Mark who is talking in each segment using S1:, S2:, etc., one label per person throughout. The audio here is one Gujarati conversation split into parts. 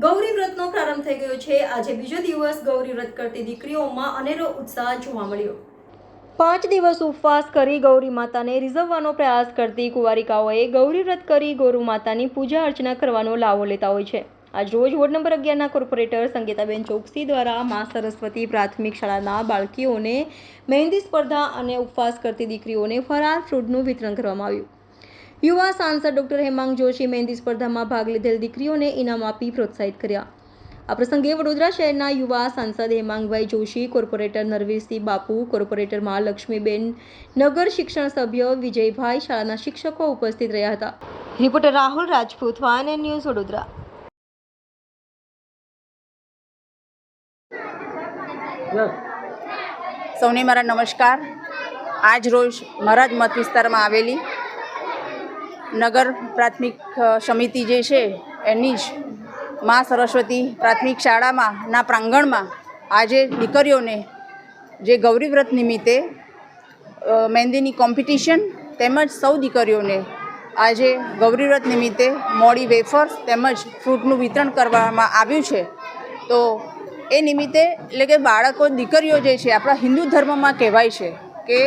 S1: ગૌરી વ્રતનો પ્રારંભ થઈ ગયો છે। આજે બીજો દિવસ ગૌરી વ્રત કરતી દીકરીઓમાં અનેરો ઉત્સાહ જોવા મળ્યો। 5 દિવસ ઉપવાસ કરી ગૌરી માતાને રીઝવવાનો પ્રયાસ કરતી કુંવારિકાઓએ ગૌરી વ્રત કરી ગૌરી માતાની પૂજા અર્ચના કરવાનો લાવો લેતા હોય છે। આજ રોજ વોર્ડ નંબર 11ના કોર્પોરેટર સંગીતાબેન ચોકસી દ્વારા મા સરસ્વતી પ્રાથમિક શાળાના બાળકીઓને મહેંદી સ્પર્ધા અને ઉપવાસ કરતી દીકરીઓને ફરાર ફ્રૂટનું વિતરણ કરવામાં આવ્યું। યુવા સાંસદ ડોક્ટર હેમાંગ જોશી મહેંદી સ્પર્ધામાં ભાગ લીધેલ દીકરીઓને ઇનામ આપી પ્રોત્સાહિત કર્યા। આ પ્રસંગે વડોદરા શહેરના યુવા સાંસદ હેમાંગભાઈ જોશી, કોર્પોરેટર નરવીરસિંહ બાપુ, કોર્પોરેટર મહાલક્ષ્મીબેન, નગર શિક્ષણ સભ્ય વિજયભાઈ, શાળાના શિક્ષકો ઉપસ્થિત રહ્યા હતા। Reporter Rahul Rajput, van news, Vadodara.
S2: સૌને મારા નમસ્કાર। આજ રોજ મારા જ મત વિસ્તારમાં આવેલી નગર પ્રાથમિક સમિતિ જે છે એની જ મા સરસ્વતી પ્રાથમિક શાળામાં ના પ્રાંગણમાં આજે દીકરીઓને જે ગૌરી વ્રત નિમિત્તે મહેંદીની કોમ્પિટિશન તેમજ સૌ દીકરીઓને આજે ગૌરી વ્રત નિમિત્તે મોડી વેફર્સ તેમજ ફ્રૂટનું વિતરણ કરવામાં આવ્યું છે। તો એ નિમિત્તે એટલે કે બાળકો દીકરીઓ જે છે આપણા હિન્દુ ધર્મમાં કહેવાય છે કે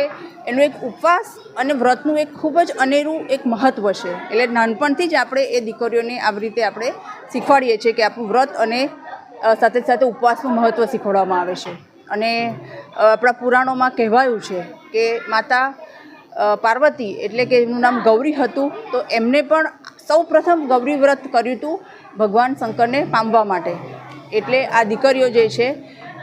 S2: એનું એક ઉપવાસ અને વ્રતનું એક ખૂબ જ અનેરું એક મહત્ત્વ છે। એટલે નાનપણથી જ આપણે એ દીકરીઓને આવી રીતે આપણે શીખવાડીએ છીએ કે આપણું વ્રત અને સાથે સાથે ઉપવાસનું મહત્ત્વ શીખવાડવામાં આવે છે। અને આપણા પુરાણોમાં કહેવાયું છે કે માતા પાર્વતી એટલે કે એમનું નામ ગૌરી હતું, તો એમને પણ સૌ પ્રથમ ગૌરી વ્રત કર્યું હતું ભગવાન શંકરને પામવા માટે। એટલે આ દીકરીઓ જે છે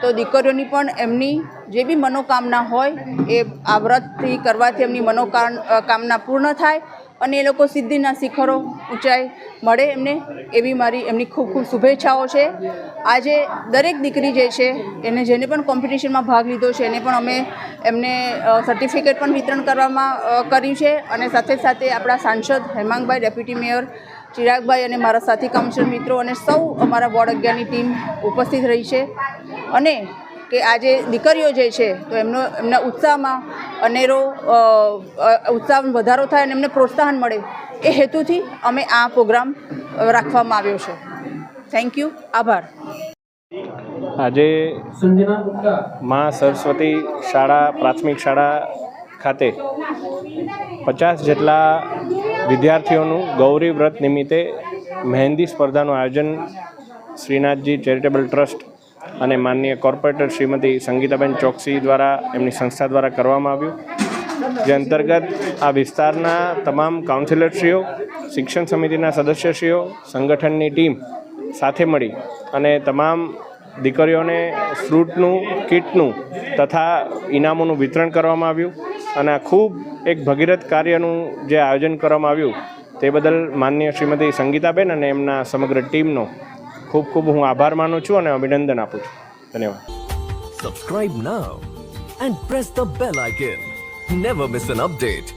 S2: તો દીકરીઓની પણ એમની જે બી મનોકામના હોય એ આ વ્રતથી કરવાથી એમની મનોકામના પૂર્ણ થાય અને એ લોકો સિદ્ધિના શિખરો ઊંચાઈ મળે એમને, એવી મારી એમની ખૂબ ખૂબ શુભેચ્છાઓ છે। આજે દરેક દીકરી જે છે એને જેને પણ કોમ્પિટિશનમાં ભાગ લીધો છે એને પણ અમે એમને સર્ટિફિકેટ પણ વિતરણ કરવામાં કર્યું છે। અને સાથે સાથે આપણા સાંસદ હેમાંગભાઈ, ડેપ્યુટી મેયર ચિરાગભાઈ અને મારા સાથી કાઉન્સિલર મિત્રો અને સૌ અમારા વોર્ડ 11ની ટીમ ઉપસ્થિત રહી છે। અને કે આજે દીકરીઓ જે છે તો એમના ઉત્સાહમાં અનેરો ઉત્સાહમાં વધારો થાય અને એમને પ્રોત્સાહન મળે એ હેતુથી અમે આ પ્રોગ્રામ રાખવામાં આવ્યો છે। થેન્ક યુ, આભાર।
S3: આજે મા સરસ્વતી શાળા પ્રાથમિક શાળા ખાતે 50 જેટલા વિદ્યાર્થીઓનું ગૌરી વ્રત નિમિત્તે મહેંદી સ્પર્ધાનું આયોજન શ્રીનાથજી ચેરિટેબલ ટ્રસ્ટ અને માનનીય કોર્પોરેટર શ્રીમતી સંગીતાબેન ચોકસી દ્વારા એમની સંસ્થા દ્વારા કરવામાં આવ્યું, જે અંતર્ગત આ વિસ્તારના તમામ કાઉન્સિલરશ્રીઓ, શિક્ષણ સમિતિના સદસ્યશ્રીઓ, સંગઠનની ટીમ સાથે મળી અને તમામ દીકરીઓને ફ્રૂટનું કીટનું તથા ઇનામોનું વિતરણ કરવામાં આવ્યું। અને આ ખૂબ એક ભગીરથ કાર્યનું જે આયોજન કરવામાં આવ્યું તે બદલ માનનીય શ્રીમતી સંગીતાબેન અને એમના સમગ્ર ટીમનો ખૂબ ખૂબ હું આભાર માનું છું અને અભિનંદન આપું છું। ધન્યવાદ।
S4: Subscribe now and press the bell icon. Never miss an update.